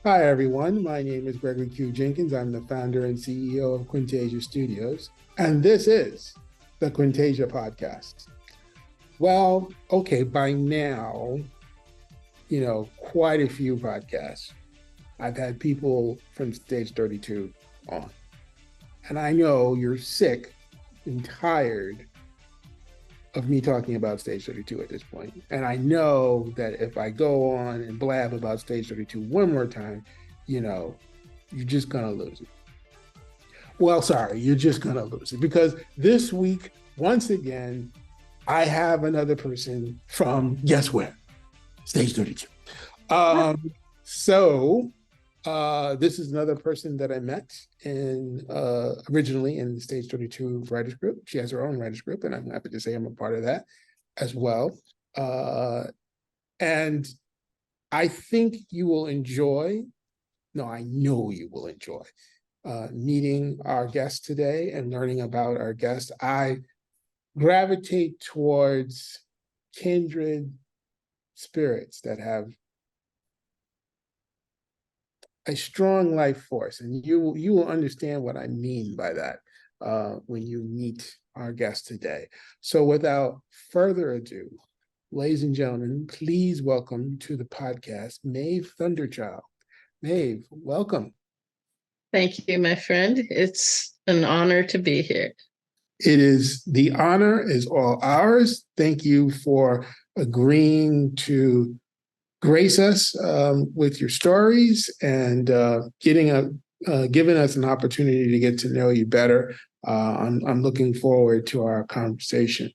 Hi, everyone. My name is Gregory Q. Jenkins. I'm the founder and CEO of Quintasia Studios, and this is the Quintasia Podcast. Well, okay, by now, quite a few podcasts. I've had people from Stage 32 on, and I know you're sick and tired of me talking about Stage 32 at this point. And I know that if I go on and blab about Stage 32 one more time, you're just going to lose it. Well, sorry, you're just going to lose it because this week, once again, I have another person from, guess where? Stage 32. This is another person that I met originally in the Stage 32 writers group. She has her own writers group, and I'm happy to say I'm a part of that as well. And I think you will enjoy, I know you will enjoy meeting our guest today and learning about our guest. I gravitate towards kindred spirits that have a strong life force, and you will understand what I mean by that when you meet our guest today. So without further ado, ladies and gentlemen, please welcome to the podcast, Maeve Thunderchild. Maeve, welcome. Thank you, my friend. It's an honor to be here. The honor is all ours. Thank you for agreeing to grace us with your stories and giving us an opportunity to get to know you better. I'm looking forward to our conversation.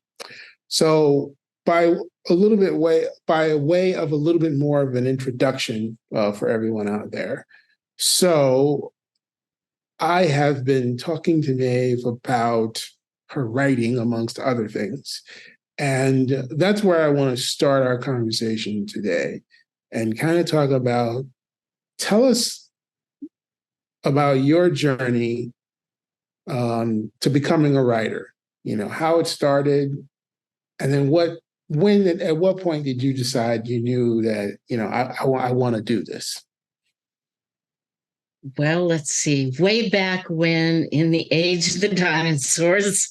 So, by way of a little bit more of an introduction for everyone out there. So, I have been talking to Maeve about her writing, amongst other things, and that's where I want to start our conversation today. And kind of tell us about your journey to becoming a writer, how it started, and then at what point did you decide you knew that, I want to do this? Well, let's see. Way back when, in the age of the dinosaurs,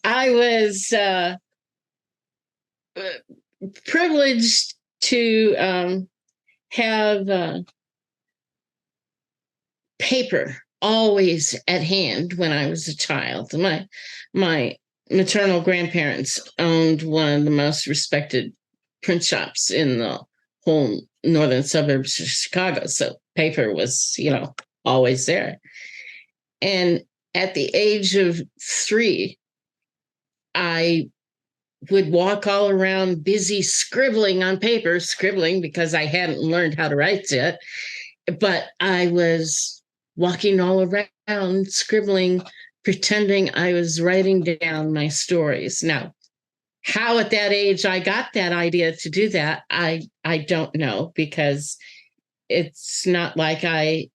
I was privileged to have paper always at hand when I was a child. My maternal grandparents owned one of the most respected print shops in the whole northern suburbs of Chicago. So paper was, always there. And at the age of 3, I would walk all around busy scribbling on paper, because I hadn't learned how to write yet. But I was walking all around scribbling, pretending I was writing down my stories. Now, how at that age I got that idea to do that, I don't know, because it's not like I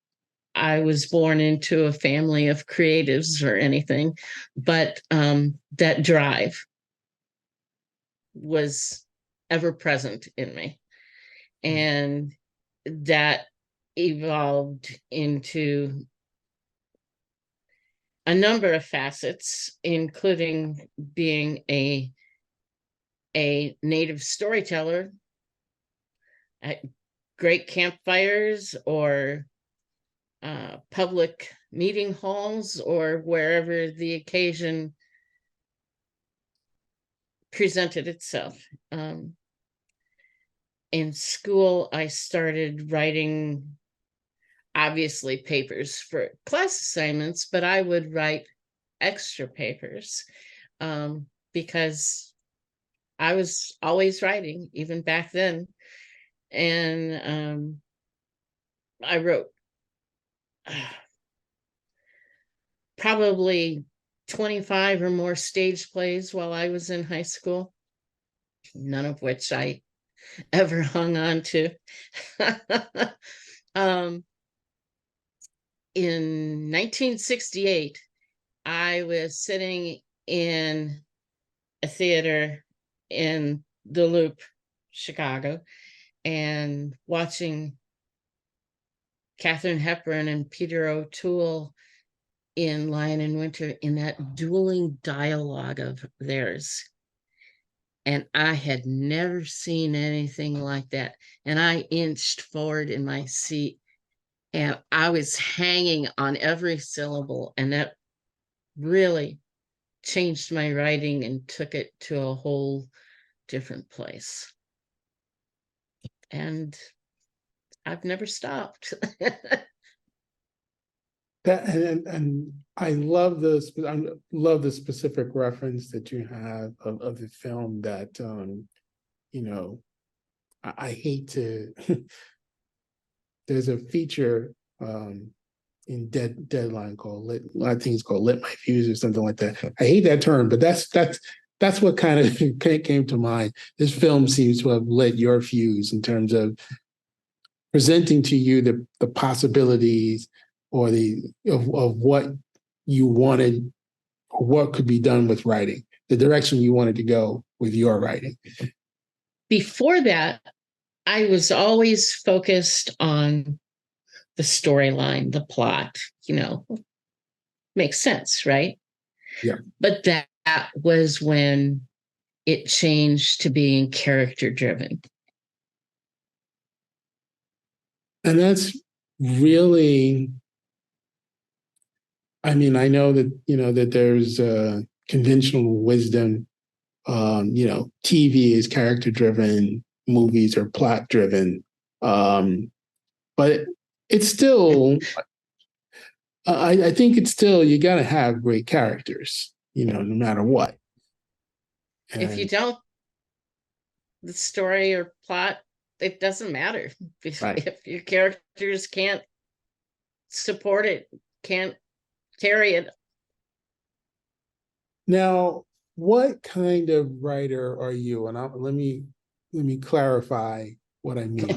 was born into a family of creatives or anything, but that drive was ever present in me. And that evolved into a number of facets, including being a native storyteller at great campfires or public meeting halls or wherever the occasion presented itself. In school, I started writing, obviously, papers for class assignments, but I would write extra papers because I was always writing, even back then. And I wrote probably 25 or more stage plays while I was in high school, none of which I ever hung on to. um, in 1968, I was sitting in a theater in the Loop, Chicago, and watching Katharine Hepburn and Peter O'Toole in Lion in Winter in that dueling dialogue of theirs. And I had never seen anything like that. And I inched forward in my seat and I was hanging on every syllable. And that really changed my writing and took it to a whole different place. And I've never stopped. That and I love the specific reference that you have of the film that you know I hate to there's a feature in Deadline called Lit, I think it's called Lit My Fuse or something like that. I hate that term, but that's what kind of came to mind. This film seems to have lit your fuse in terms of presenting to you the possibilities or of what you wanted or what could be done with writing, the direction you wanted to go with your writing. Before that, I was always focused on the storyline, the plot, makes sense, right? Yeah. But that was when it changed to being character driven. And that's really, I mean, I know that, that there's conventional wisdom, TV is character driven, movies are plot driven. But it's still, I think it's still, you got to have great characters, no matter what. If you don't, the story or plot, it doesn't matter. If your characters can't support it, can't carry it. Now, what kind of writer are you? And let me clarify what I mean.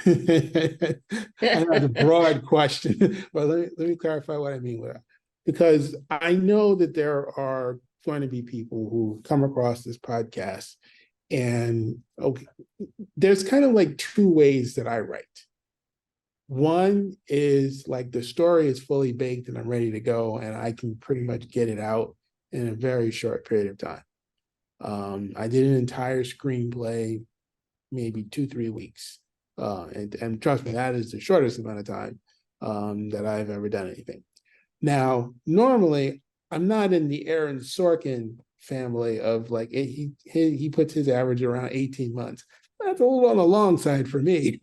I know it's a broad question, but let me clarify what I mean with that. Because I know that there are going to be people who come across this podcast and okay, there's kind of like two ways that I write. One is like the story is fully baked and I'm ready to go and I can pretty much get it out in a very short period of time. I did an entire screenplay, maybe 2-3 weeks. And trust me, that is the shortest amount of time that I've ever done anything. Now, normally, I'm not in the Aaron Sorkin family of like he puts his average around 18 months. That's a little on the long side for me,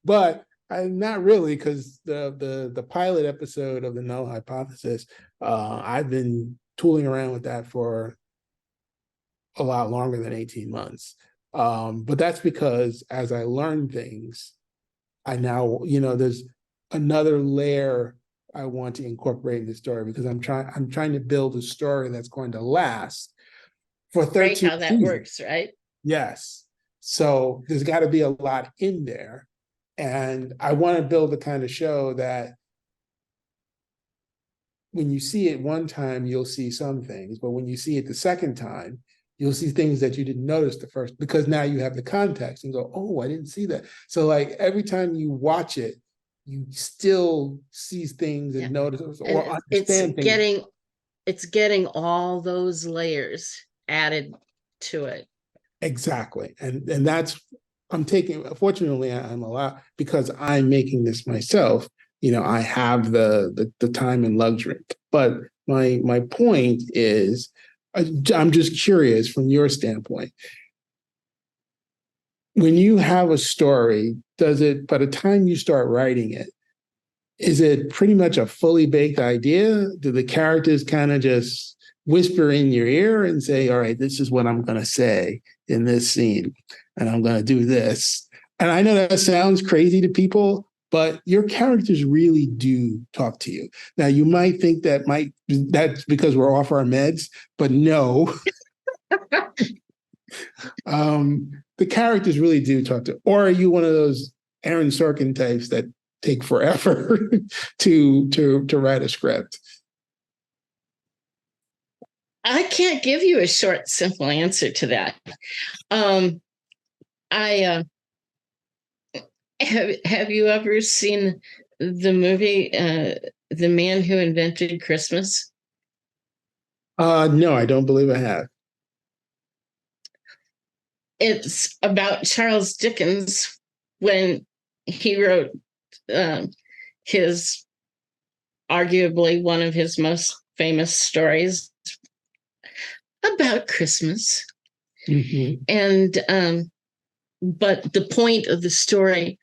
but I'm not really because the pilot episode of the Null Hypothesis, I've been tooling around with that for a lot longer than 18 months. But that's because as I learn things, I now, there's another layer I want to incorporate in the story because I'm trying to build a story that's going to last for 13 Great how that seasons. works, right? Yes. So there's got to be a lot in there. And I want to build the kind of show that when you see it one time, you'll see some things, but when you see it the second time, you'll see things that you didn't notice the first, because now you have the context and go, oh, I didn't see that. So like every time you watch it, you still see things and notice or understand things. It's getting all those layers added to it. Exactly. And that's, fortunately, I'm allowed, because I'm making this myself, I have the time and luxury. But my point is, I'm just curious from your standpoint. When you have a story, does it, by the time you start writing it, is it pretty much a fully baked idea? Do the characters kind of just whisper in your ear and say, all right, this is what I'm going to say in this scene, and I'm going to do this. And I know that sounds crazy to people, but your characters really do talk to you. Now, you might think that's because we're off our meds, but no. The characters really do talk to. Or are you one of those Aaron Sorkin types that take forever to write a script? I can't give you a short, simple answer to that. I have you ever seen the movie The Man Who Invented Christmas? No, I don't believe I have. It's about Charles Dickens when he wrote his arguably one of his most famous stories about Christmas. Mm-hmm. And but the point of the story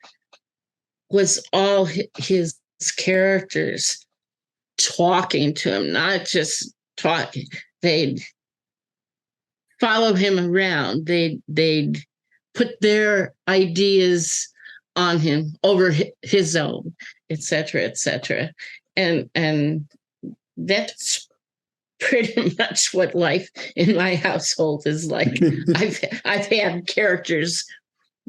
was all his characters talking to him, not just talking. They'd follow him around. They'd put their ideas on him over his own, etc., etc. And that's pretty much what life in my household is like. I've had characters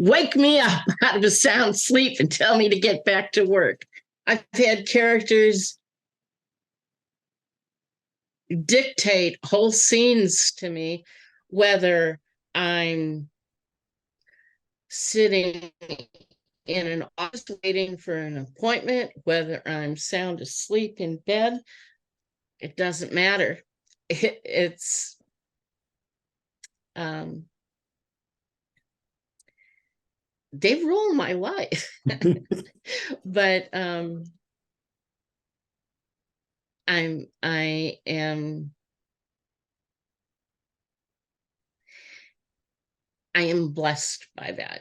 wake me up out of a sound sleep and tell me to get back to work. I've had characters dictate whole scenes to me, whether I'm sitting in an office waiting for an appointment, whether I'm sound asleep in bed, it doesn't matter. It's they rule my life. But I am blessed by that.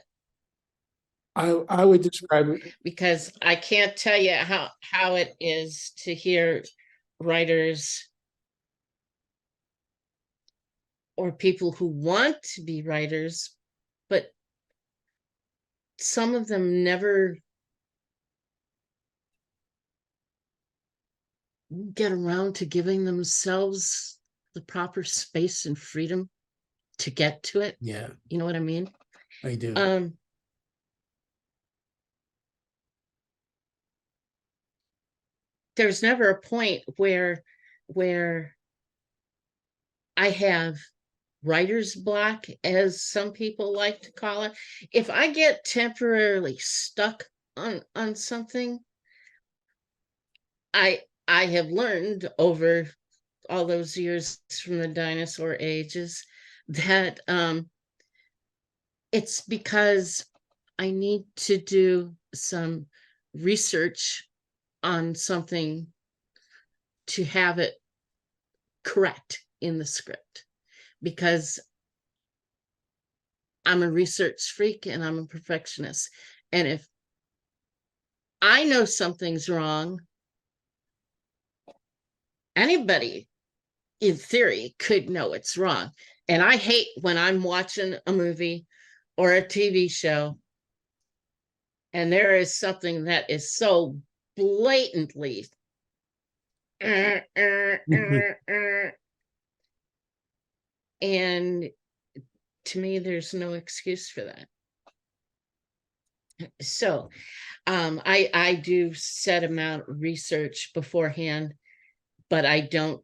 I would describe it because I can't tell you how it is to hear writers or people who want to be writers, but some of them never get around to giving themselves the proper space and freedom to get to it. Yeah. You know what I mean? I do. There's never a point where I have writer's block, as some people like to call it. If I get temporarily stuck on something, I have learned over all those years from the dinosaur ages that it's because I need to do some research on something to have it correct in the script, because I'm a research freak and I'm a perfectionist. And if I know something's wrong, anybody in theory could know it's wrong. And I hate when I'm watching a movie or a TV show and there is something that is so blatantly and to me there's no excuse for that. So I do set amount of research beforehand, but I don't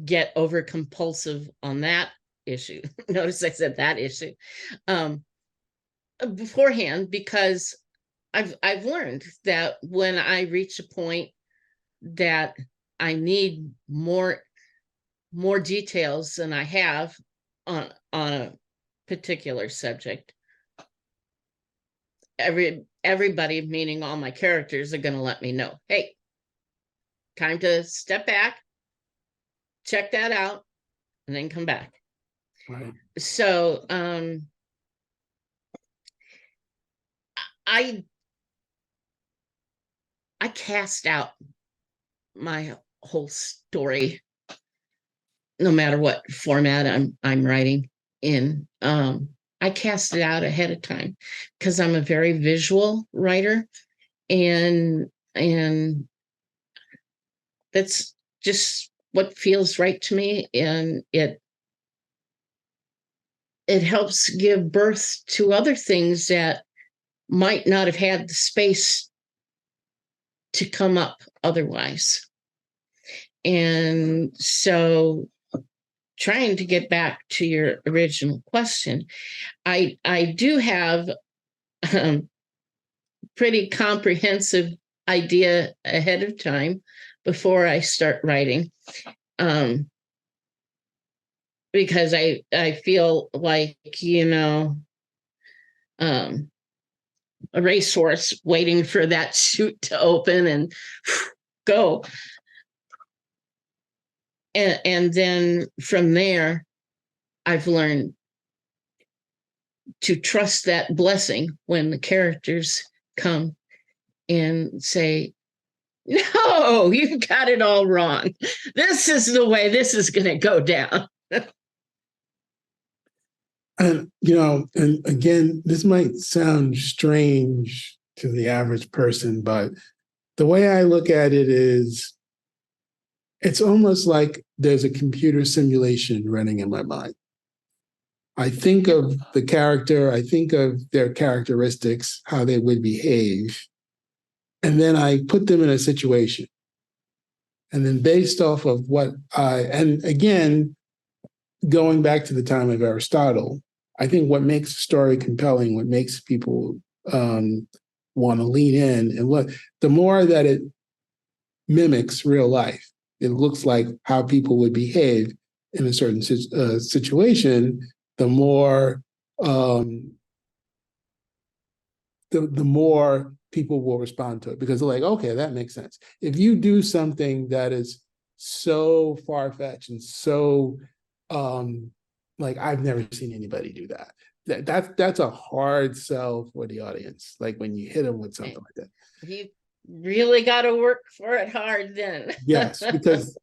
get over compulsive on that issue. Notice I said that issue beforehand, because I've learned that when I reach a point that I need more details than I have on a particular subject, everybody, meaning all my characters, are going to let me know, hey, time to step back, check that out, and then come back. Right. So I cast out my whole story, no matter what format I'm writing in. I cast it out ahead of time because I'm a very visual writer, and that's just what feels right to me, and it helps give birth to other things that might not have had the space to come up otherwise. And so, trying to get back to your original question, I do have pretty comprehensive idea ahead of time before I start writing, because I feel like, a racehorse waiting for that chute to open and go. And then from there, I've learned to trust that blessing when the characters come and say, no, you got it all wrong. This is the way this is going to go down. And, and again, this might sound strange to the average person, but the way I look at it is it's almost like there's a computer simulation running in my mind. I think of the character, I think of their characteristics, how they would behave, and then I put them in a situation. And then based off of and again, going back to the time of Aristotle, I think what makes a story compelling, what makes people want to lean in, and the more that it mimics real life, it looks like how people would behave in a certain situation, the more the more people will respond to it, because they're like, okay, that makes sense. If you do something that is so far-fetched and so like, I've never seen anybody do that. That's a hard sell for the audience. Like when you hit them with something like that. You really got to work for it hard then. Yes, because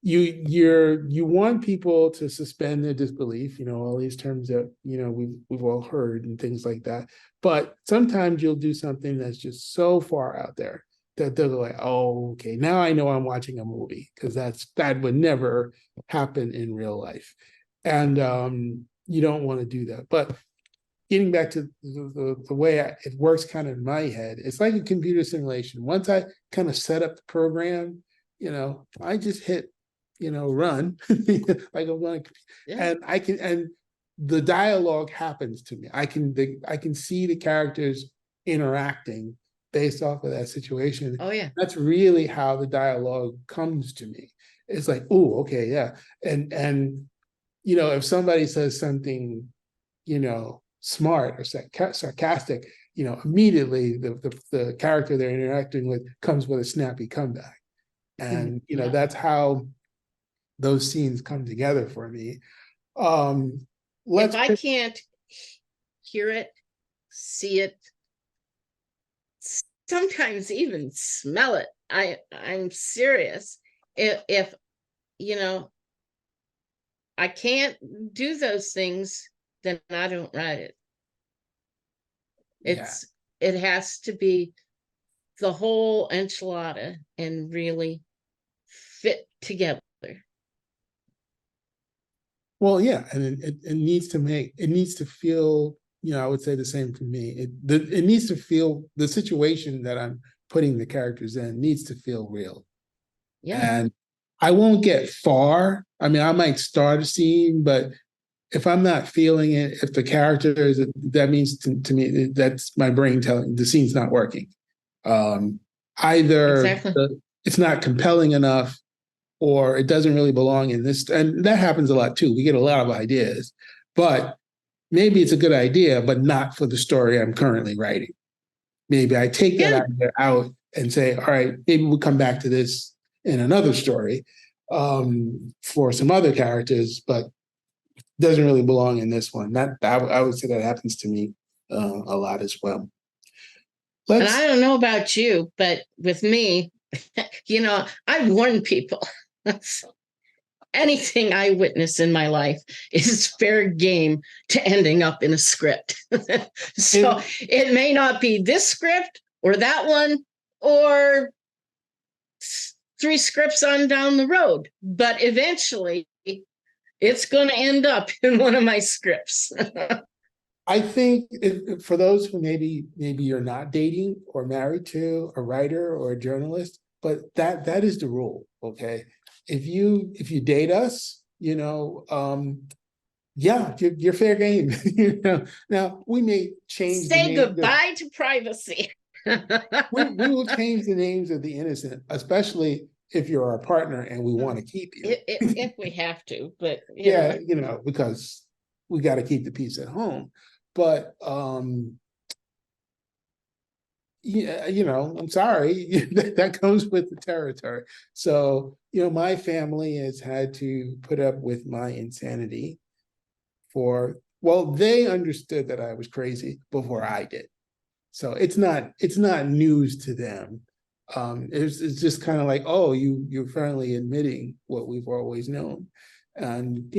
you want people to suspend their disbelief, all these terms that we've all heard and things like that. But sometimes you'll do something that's just so far out there that they're like, oh, okay, now I know I'm watching a movie, because that would never happen in real life. And you don't want to do that. But getting back to the way it works kind of in my head, it's like a computer simulation. Once I kind of set up the program, I just hit, run like I'm going, yeah. And the dialogue happens to me. I can see the characters interacting based off of that situation. Oh yeah. That's really how the dialogue comes to me. It's like, oh, okay, yeah. And if somebody says something, smart or sarcastic, immediately the character they're interacting with comes with a snappy comeback. And that's how those scenes come together for me. If I can't hear it, see it, sometimes even smell it, I'm serious. If I can't do those things, then I don't write it. It has to be the whole enchilada and really fit together. Well, yeah, and it needs to feel, I would say the same for me. It needs to feel, the situation that I'm putting the characters in needs to feel real. Yeah. And I won't get far. I mean, I might start a scene, but if I'm not feeling it, if the character is, that means to me, that's my brain telling the scene's not working. Either exactly. It's not compelling enough, or it doesn't really belong in this. And that happens a lot too. We get a lot of ideas, but maybe it's a good idea, but not for the story I'm currently writing. Maybe I take that idea out and say, all right, maybe we'll come back to this in another story for some other characters, but doesn't really belong in this one. I would say that happens to me a lot as well. And I don't know about you, but with me, I warn people. Anything I witness in my life is fair game to ending up in a script. So And it may not be this script or that one or three scripts on down the road, but eventually it's going to end up in one of my scripts. I think for those who maybe you're not dating or married to a writer or a journalist, but that is the rule. Okay. If you date us, yeah, you're fair game. Now we may change the Say name. goodbye to privacy. We will change the names of the innocent, especially if you're our partner and we want to keep you. If we have to, but Yeah, because we got to keep the peace at home. But yeah, I'm sorry, that comes with the territory. So, my family has had to put up with my insanity well, they understood that I was crazy before I did. So it's not news to them. It's just kind of like, oh, you're finally admitting what we've always known. And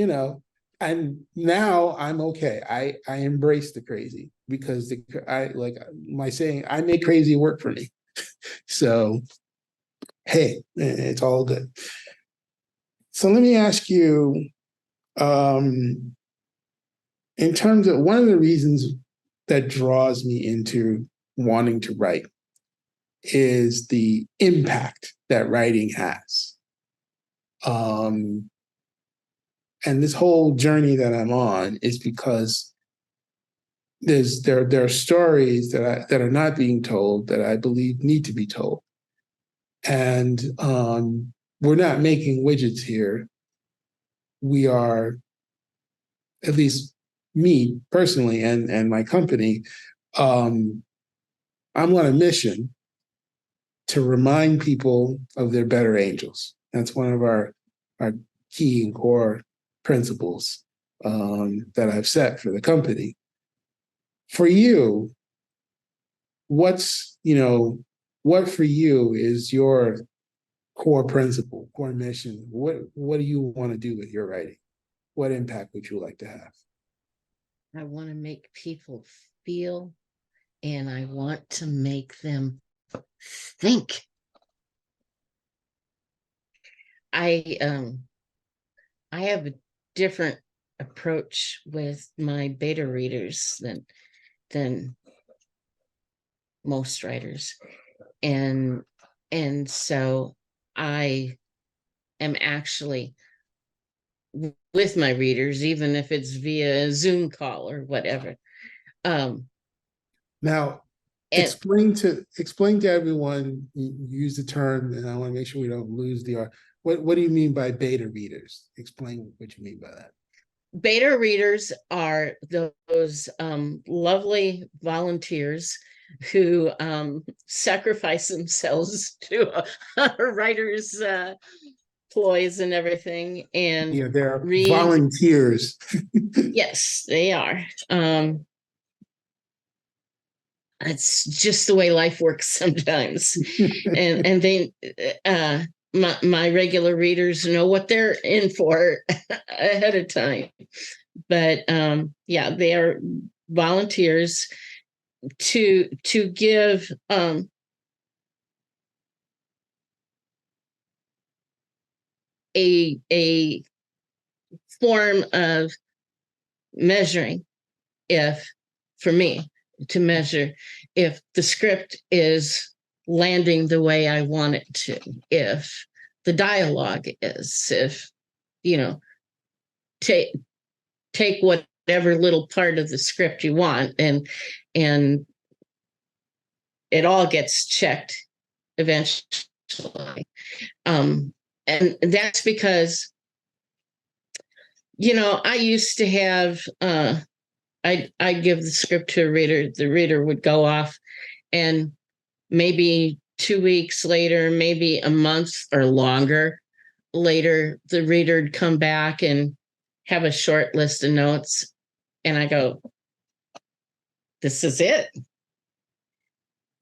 and now I'm okay. I embrace the crazy because I like my saying, I make crazy work for me. So hey, it's all good. So let me ask you, um, in terms of one of the reasons that draws me into wanting to write is the impact that writing has. Um, and this whole journey that I'm on is because there are stories that are not being told that I believe need to be told. And we're not making widgets here. We are, at least me personally and my company, um, I'm on a mission to remind people of their better angels. That's one of our key and core principles that I've set for the company. For you, what for you is your core principle, core mission? What do you want to do with your writing? What impact would you like to have? I want to make people feel, and I want to make them think. I have a different approach with my beta readers than most writers. And so I am actually with my readers, even if it's via a Zoom call or whatever. Now, And explain to everyone. You use the term, and I want to make sure we don't lose the art. What do you mean by beta readers? Explain what you mean by that. beta readers are those lovely volunteers who sacrifice themselves to a writer's ploys and everything and Yeah, they're read. volunteers. Yes, they are. It's just the way life works sometimes. And they my regular readers know what they're in for ahead of time. But yeah, they are volunteers to give a form of measuring, if for me to measure if the script is landing the way I want it to, if the dialogue is, if you know take take whatever little part of the script you want, and it all gets checked eventually. And that's because I used to have I'd give the script to a reader, the reader would go off, and maybe 2 weeks later, maybe a month or longer later, the reader would come back and have a short list of notes, and I go, this is it.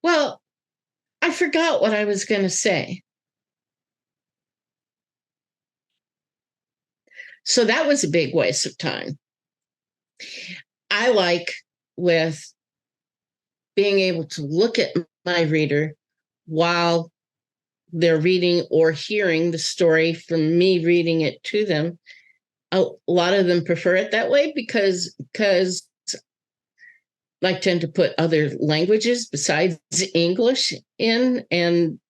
Well, I forgot what I was going to say. So that was a big waste of time. I like with being able to look at my reader while they're reading or hearing the story from me reading it to them. A lot of them prefer it that way because I tend to put other languages besides English in, and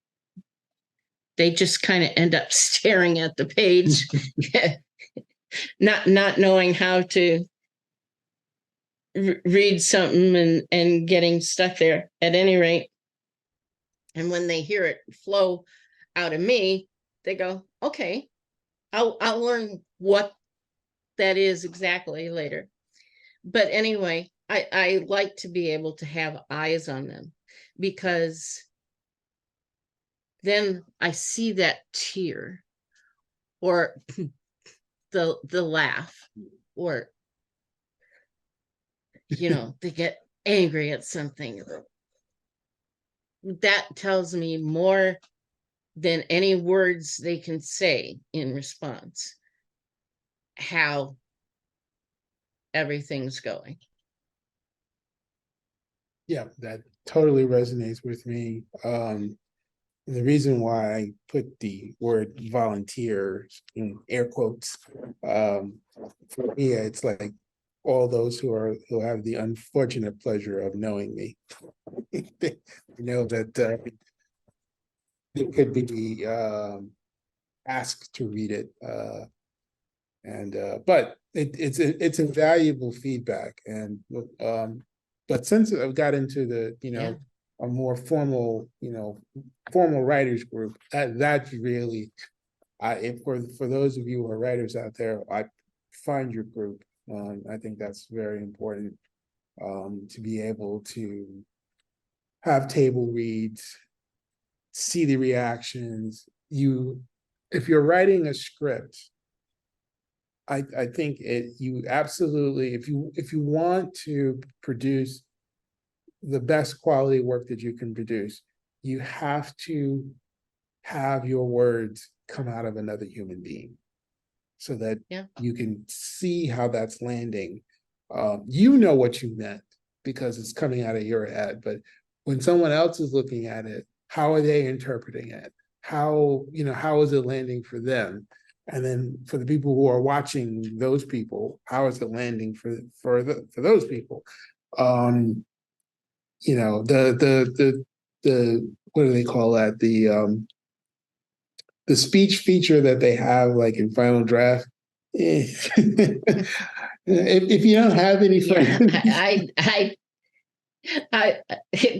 they just kind of end up staring at the page, not knowing how to read something and getting stuck there at any rate. And when they hear it flow out of me, they go, okay, I'll learn what that is exactly later. But anyway, I like to be able to have eyes on them, because then I see that tear or the laugh, or they get angry at something. That tells me more than any words they can say in response how everything's going. Yeah, that totally resonates with me. The reason why I put the word volunteers in air quotes, for me, it's like all those who have the unfortunate pleasure of knowing me. They know that they could be asked to read it, but it's invaluable feedback, and but since I've got into the a more formal formal writers group, that's really for those of you who are writers out there, I find your group. I think that's very important, to be able to have table reads, see the reactions. If you're writing a script, I think you absolutely, if you want to produce the best quality work that you can produce, you have to have your words come out of another human being, so that you can see how that's landing. You know what you meant because it's coming out of your head, but when someone else is looking at it, how are they interpreting it? How is it landing for them? And then for the people who are watching those people, how is it landing for those people? The what do they call that? The speech feature that they have like in Final Draft. if you don't have any friends, I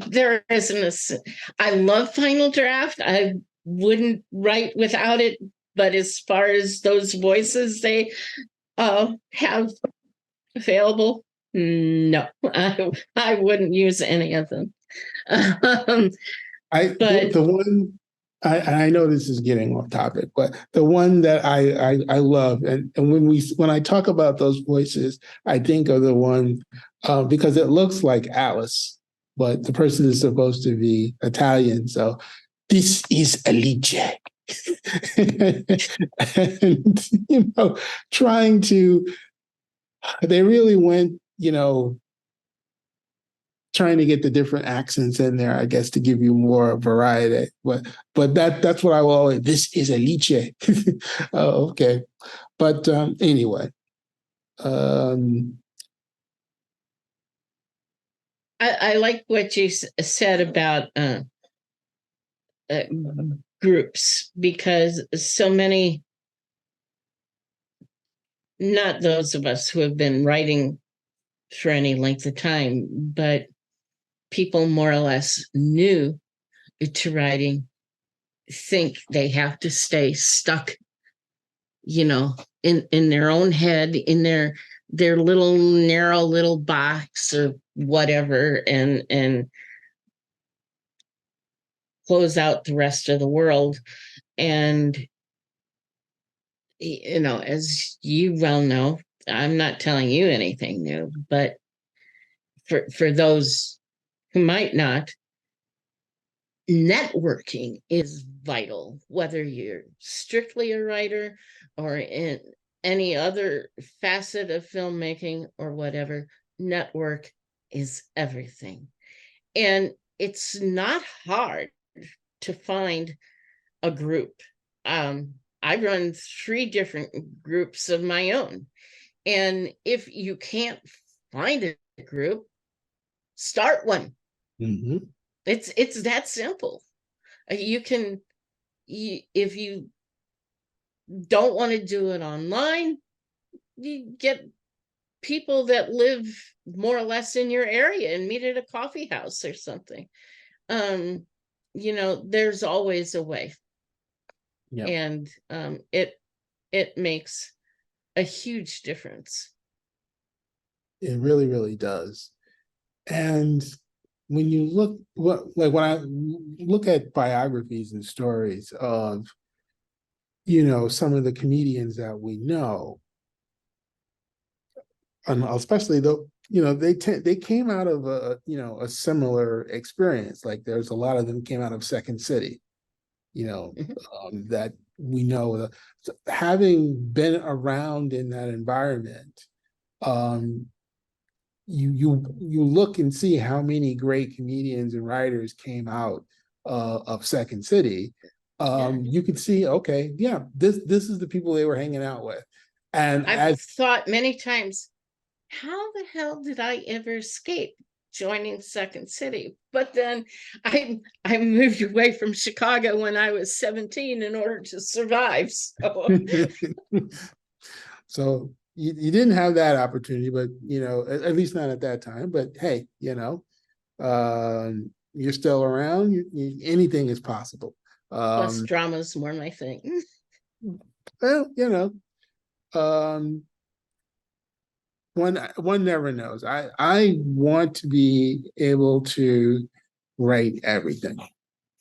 there isn't I love Final Draft. I wouldn't write without it, but as far as those voices they have available, no, I wouldn't use any of them. The one I know this is getting off topic, but the one that I love, and when I talk about those voices, I think of the one because it looks like Alice, but the person is supposed to be Italian. So this is Alice. And trying to, they really went, trying to get the different accents in there, I guess, to give you more variety. But that's what I will always, this is Alice. Oh, okay. But anyway. I like what you said about groups, because so many, not those of us who have been writing for any length of time, but people more or less new to writing, think they have to stay stuck, in their own head, in their little narrow little box or whatever, and close out the rest of the world. And as you well know, I'm not telling you anything new, but for those who might not, networking is vital, whether you're strictly a writer or in any other facet of filmmaking or whatever. Network is everything. And it's not hard to find a group. I run 3 different groups of my own. And if you can't find a group, start one. Mhm. It's that simple. You can, if you don't want to do it online, you get people that live more or less in your area and meet at a coffee house or something. There's always a way. Yeah, And it makes a huge difference. it really, really does. And when you when I look at biographies and stories of, some of the comedians that we know, and especially they came out of a similar experience. Like there's a lot of them came out of Second City, that we know. Having been around in that environment, um, you look and see how many great comedians and writers came out of Second City. You could see, okay, yeah, this is the people they were hanging out with, and I've as thought many times, how the hell did I ever escape joining Second City? But then I moved away from Chicago when I was 17 in order to survive. So so you didn't have that opportunity, but at least not at that time. But hey, you're still around. Anything is possible. plus drama's more my thing. Well, um, one never knows. I want to be able to write everything,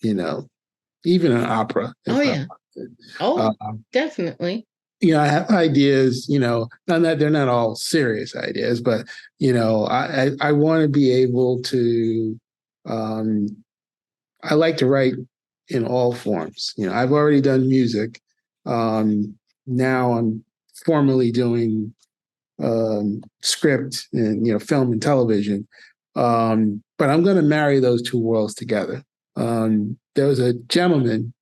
even an opera. Oh If I yeah. wanted. Oh, definitely. I have ideas, not that they're not all serious ideas, but I want to be able to. Um, I like to write in all forms. I've already done music. Now I'm formally doing script and film and television. But I'm going to marry those two worlds together. There was a gentleman,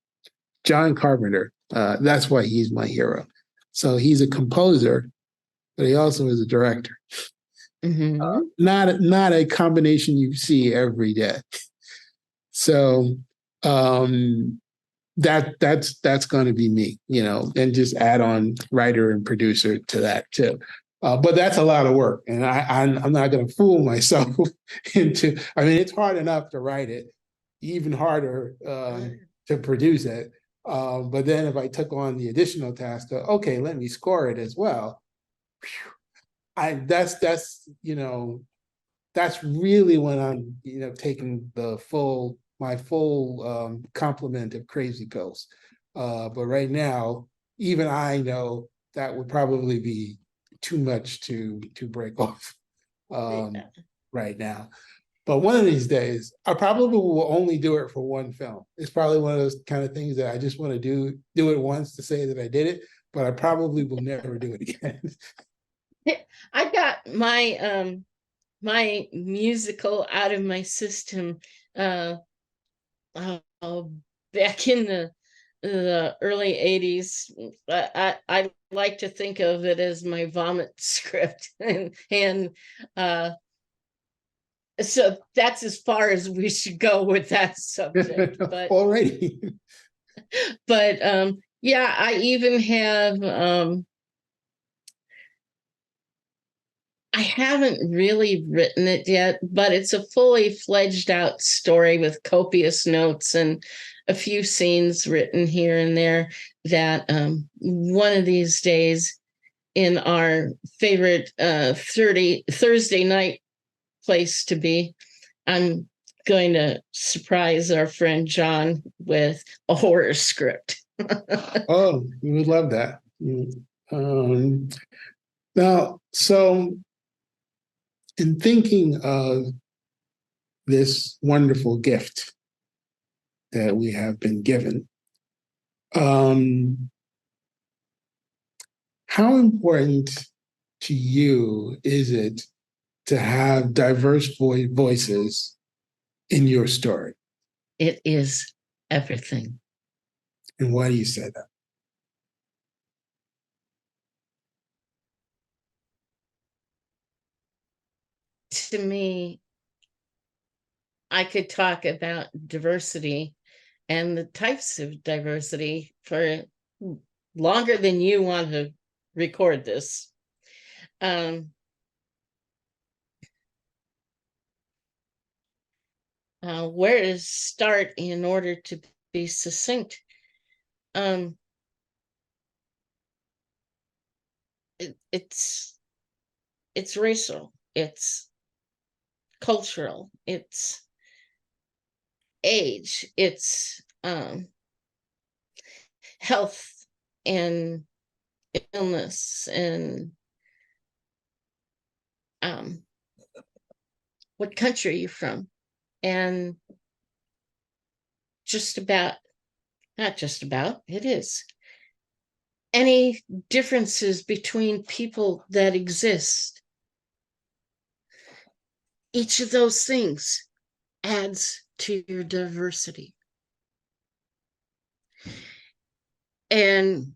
John Carpenter. That's why he's my hero. So he's a composer, but he also is a director. Not a combination you see every day. So that's going to be me, and just add on writer and producer to that too. But that's a lot of work, and I'm not going to fool myself into. I mean, it's hard enough to write it, even harder to produce it. But then if I took on the additional task of, okay, let me score it as well. That's really when I'm taking my full complement of crazy pills. But right now, even I know that would probably be too much to break off Yeah. right now. But one of these days, I probably will only do it for one film. It's probably one of those kind of things that I just want to do it once to say that I did it, but I probably will never do it again. I got my musical out of my system uh, back in the early 80s. I like to think of it as my vomit script, and so that's as far as we should go with that subject. But Already. yeah, I even have I haven't really written it yet, but it's a fully fledged out story with copious notes and a few scenes written here and there that one of these days in our favorite Thursday night place to be, I'm going to surprise our friend John with a horror script. Oh, you would love that. Um, Now, so in thinking of this wonderful gift that we have been given. How important to you is it to have diverse voices in your story? It is everything. And why do you say that? To me, I could talk about diversity and the types of diversity for longer than you want to record this. Where to start in order to be succinct? It's racial, it's cultural, it's age, it's health and illness, and what country you're from, and just about, not just about, it is any differences between people that exist. Each of those things adds to your diversity. And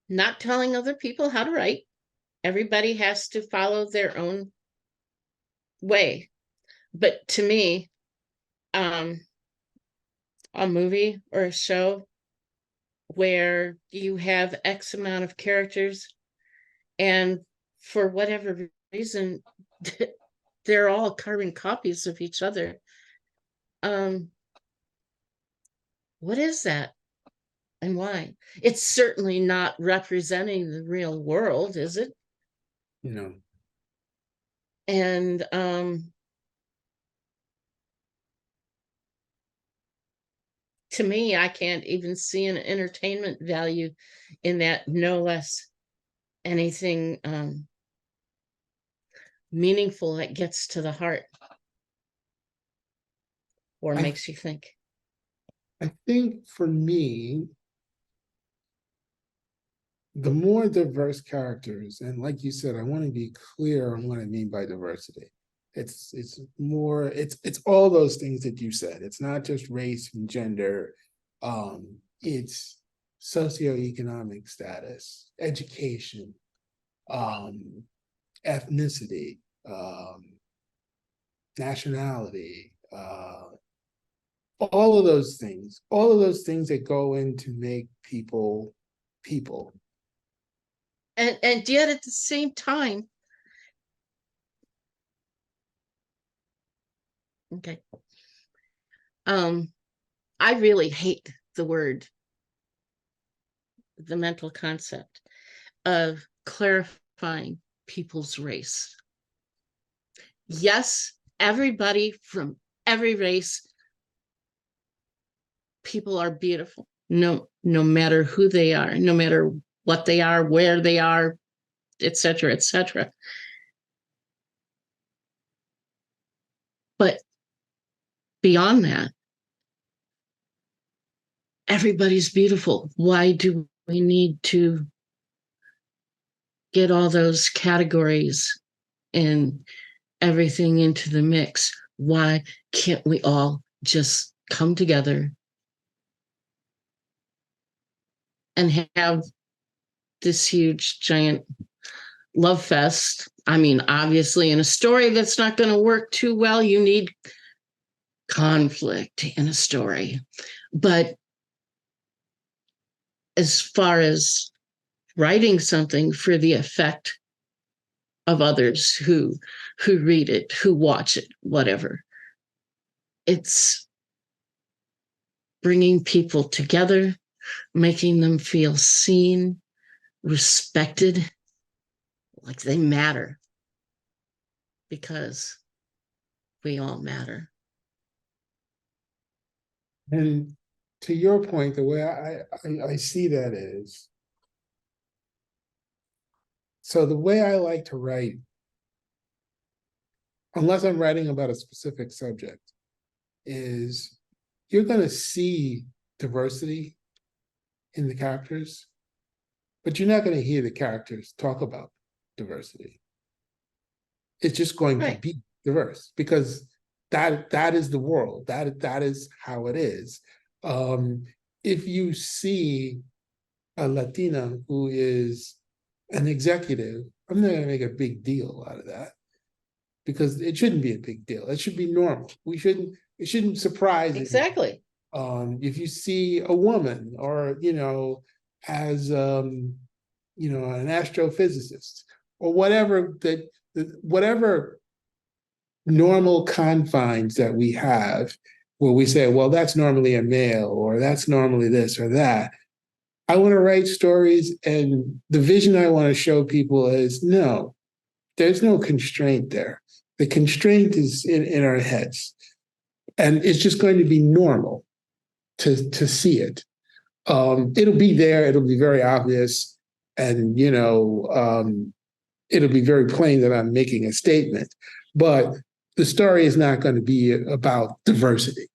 not telling other people how to write. Everybody has to follow their own way. But to me, a movie or a show where you have X amount of characters, and for whatever reason, they're all carbon copies of each other. What is that? And why? It's certainly not representing the real world, is it? No. And to me, I can't even see an entertainment value in that, no less anything meaningful that gets to the heart or makes you think. I think for me, the more diverse characters, and like you said, I want to be clear on what I mean by diversity. It's more, it's all those things that you said. It's not just race and gender. It's socioeconomic status, education, ethnicity, nationality, all of those things that go in to make people people. And yet at the same time, okay, I really hate the mental concept of clarifying people's race. Yes, everybody from every race, people are beautiful, no matter who they are, no matter what they are, where they are, etc., etc. But beyond that, everybody's beautiful. Why do we need to get all those categories and everything into the mix? Why can't we all just come together and have this huge, giant love fest? I mean, obviously, in a story that's not going to work too well, you need conflict in a story. But as far as writing something for the effect of others who read it, who watch it, whatever, it's bringing people together, making them feel seen, respected, like they matter, because we all matter. And to your point, the way I see that is, so the way I like to write, unless I'm writing about a specific subject, is you're going to see diversity in the characters, but you're not going to hear the characters talk about diversity. It's just going to be diverse because that is the world. That is how it is. If you see a Latina who is an executive, I'm not going to make a big deal out of that because it shouldn't be a big deal. It should be normal. It shouldn't surprise Exactly. if you see a woman or, as, an astrophysicist or whatever normal confines that we have where we say, well, that's normally a male or that's normally this or that. I want to write stories, and the vision I want to show people is no, there's no constraint there. The constraint is in our heads, and it's just going to be normal to see it. It'll be there. It'll be very obvious, and it'll be very plain that I'm making a statement. But the story is not going to be about diversity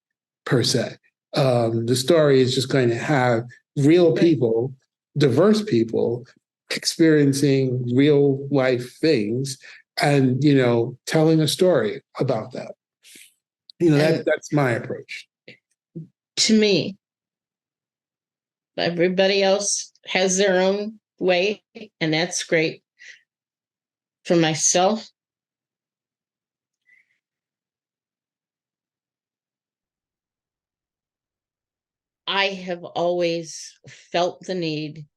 per se. The story is just going to have real people, diverse people experiencing real life things and, telling a story about that. That's my approach. To me, everybody else has their own way, and that's great. For myself, I have always felt the need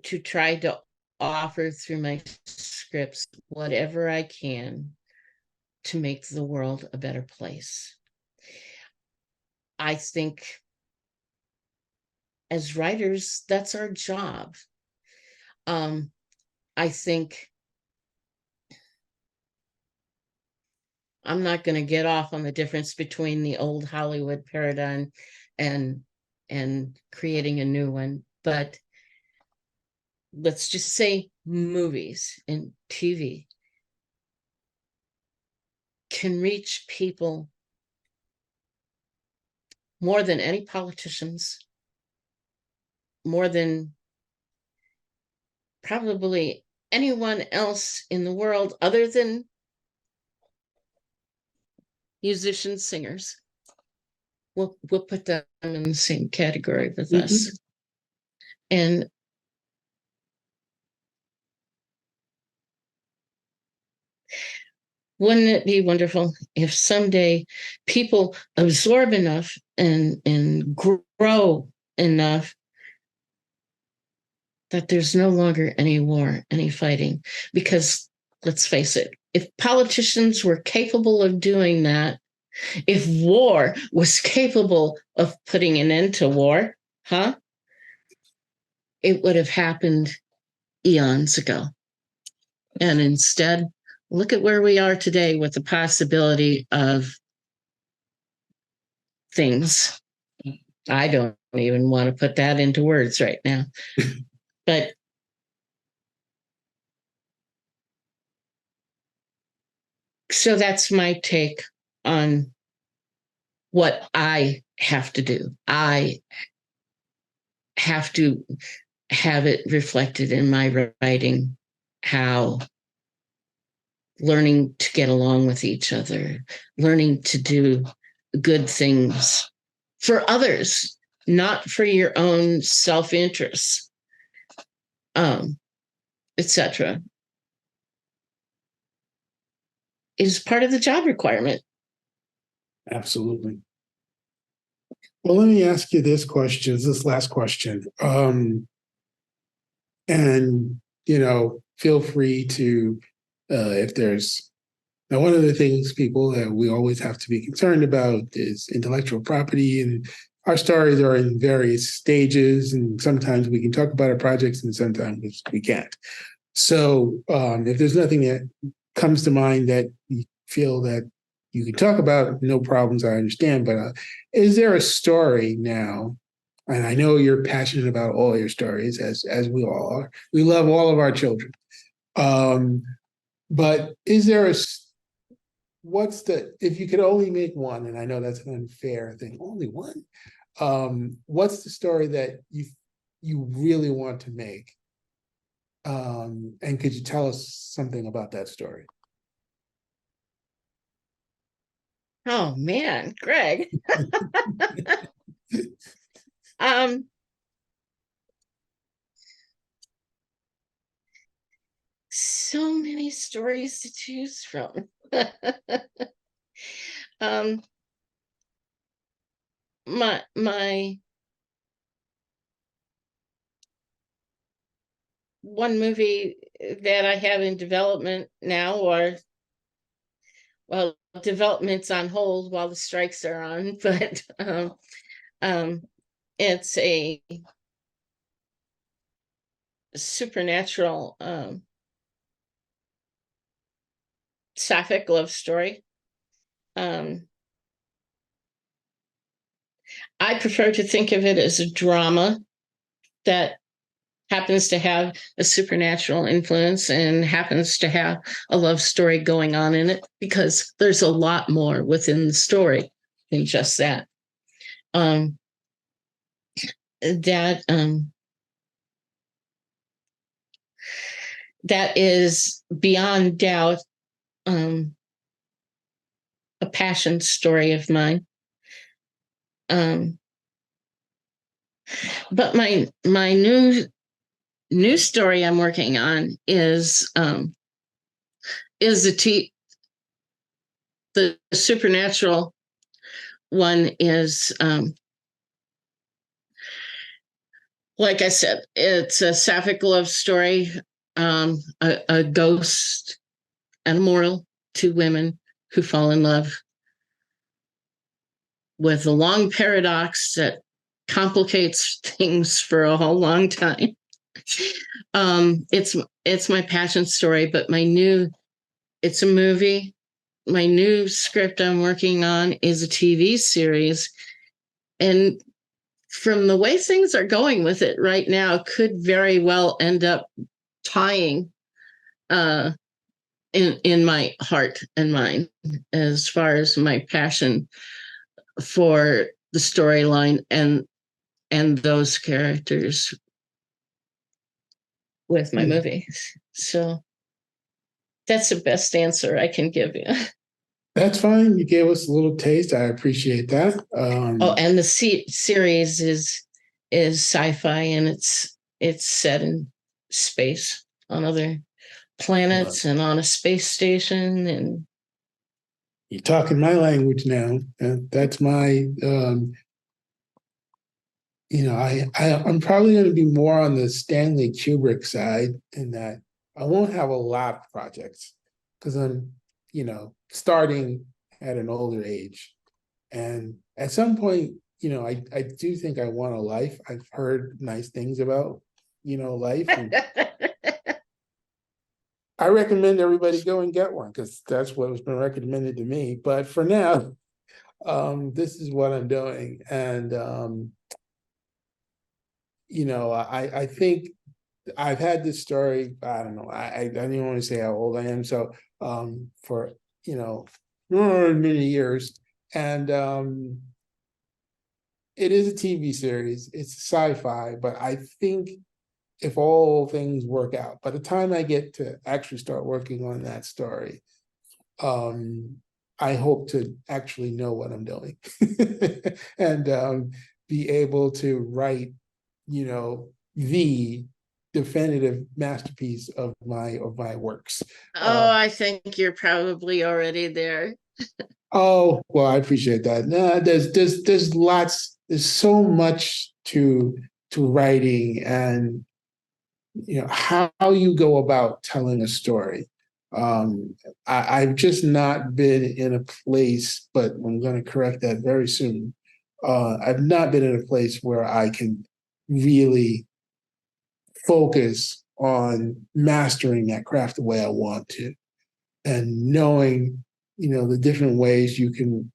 to try to offer through my scripts whatever I can to make the world a better place. I think as writers, that's our job. I think I'm not going to get off on the difference between the old Hollywood paradigm and creating a new one, but let's just say movies and TV can reach people more than any politicians, more than probably anyone else in the world other than musicians, singers. We'll put them in the same category with us. And wouldn't it be wonderful if someday people absorb enough and grow enough that there's no longer any war, any fighting? Because let's face it, if politicians were capable of doing that, if war was capable of putting an end to war, it would have happened eons ago. And instead, look at where we are today with the possibility of things. I don't even want to put that into words right now. But so that's my take on what I have to do. I have to have it reflected in my writing, how learning to get along with each other, learning to do good things for others, not for your own self-interest, etc., is part of the job requirement. Absolutely. Well, let me ask you this last question. And, feel free to, if there's, now, one of the things people that we always have to be concerned about is intellectual property, and our stories are in various stages, and sometimes we can talk about our projects and sometimes we can't. So if there's nothing that comes to mind that you feel that you can talk about, no problems, I understand, but is there a story now? And I know you're passionate about all your stories, as we all are. We love all of our children. But is there if you could only make one, and I know that's an unfair thing, only one, what's the story that you really want to make? And could you tell us something about that story? Oh man, Greg. Um, so many stories to choose from. um, my one movie that I have in development now, or well, development's on hold while the strikes are on, but um, it's a supernatural sapphic love story. Um, I prefer to think of it as a drama that happens to have a supernatural influence and happens to have a love story going on in it, because there's a lot more within the story than just that. Um, that that is beyond doubt um, a passion story of mine. Um, but my new story I'm working on is the supernatural one is like I said, it's a sapphic love story, a ghost and a mortal, two women who fall in love with a long paradox that complicates things for a whole long time. It's my passion story, but it's a movie. My new script I'm working on is a TV series, and from the way things are going with it right now, could very well end up tying uh, in my heart and mind as far as my passion for the storyline and those characters with my movies. So that's the best answer I can give you. That's fine. You gave us a little taste. I appreciate that. Oh, and the series is sci-fi, and it's set in space on other planets and on a space station. And you're talking my language now. That's my I'm probably going to be more on the Stanley Kubrick side, in that I won't have a lot of projects because I'm, starting at an older age. And at some point, I do think I want a life. I've heard nice things about, life. And I recommend everybody go and get one because that's what has been recommended to me. But for now, this is what I'm doing. And, I think I've had this story. I don't know. I don't even want to say how old I am. So for many years, and it is a TV series. It's sci-fi, but I think if all things work out, by the time I get to actually start working on that story, um, I hope to actually know what I'm doing and be able to write, the definitive masterpiece of my works. oh, I think you're probably already there. Oh, well, I appreciate that. No, there's lots, there's so much to writing, and how you go about telling a story. I've just not been in a place, but I'm going to correct that very soon. I've not been in a place where I can really focus on mastering that craft the way I want to, and knowing, the different ways you can,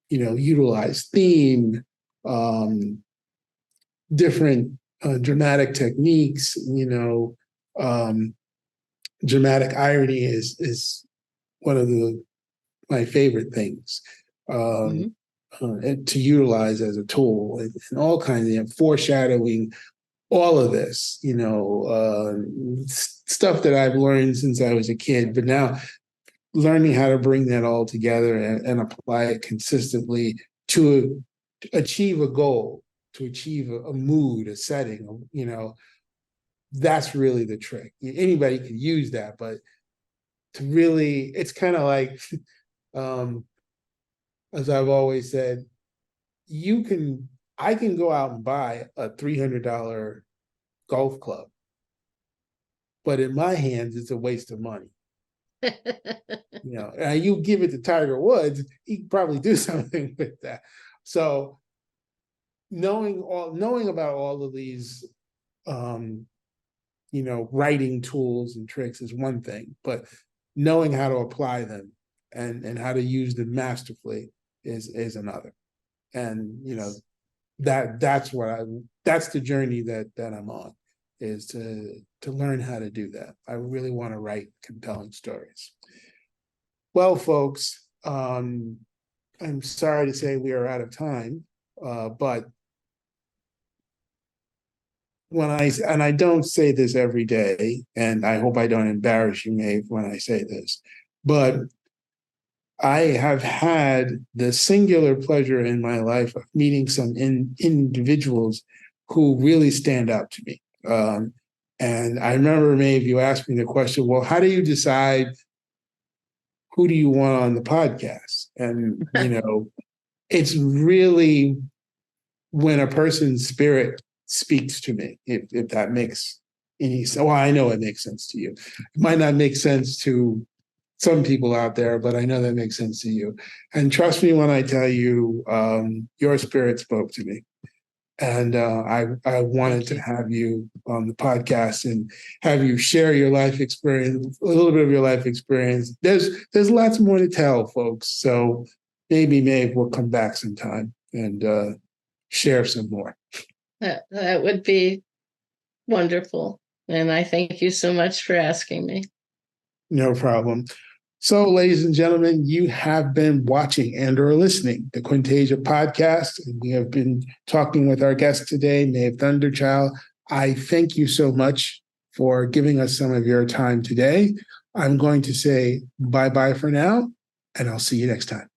utilize theme, um, different dramatic techniques. Dramatic irony is one of my favorite things to utilize as a tool, and all kinds of foreshadowing, all of this, stuff that I've learned since I was a kid, but now learning how to bring that all together and apply it consistently to achieve a goal, to achieve a mood, a setting, that's really the trick. Anybody can use that, but to really, it's kind of like, as I've always said, I can go out and buy a $300 golf club, but in my hands, it's a waste of money. You give it to Tiger Woods, he could probably do something with that. So knowing about all of these, writing tools and tricks is one thing, but knowing how to apply them and how to use them masterfully is another. And that's the journey that I'm on, is to learn how to do that. I really want to write compelling stories. Well, folks, I'm sorry to say we are out of time, but I don't say this every day, and I hope I don't embarrass you, Maeve, when I say this, but I have had the singular pleasure in my life of meeting some individuals who really stand out to me. And I remember, Maeve, you asked me the question, well, how do you decide who do you want on the podcast? And, it's really when a person's spirit speaks to me, if that makes any sense. Well, I know it makes sense to you. It might not make sense to some people out there, but I know that makes sense to you. And trust me when I tell you, your spirit spoke to me. And I wanted to have you on the podcast and have you share your life experience, a little bit of your life experience. There's lots more to tell, folks. So maybe Maeve will come back sometime and share some more. That would be wonderful. And I thank you so much for asking me. No problem. So, ladies and gentlemen, you have been watching and/or listening the Quintasia podcast. And we have been talking with our guest today, Maeve Thunderchild. I thank you so much for giving us some of your time today. I'm going to say bye-bye for now, and I'll see you next time.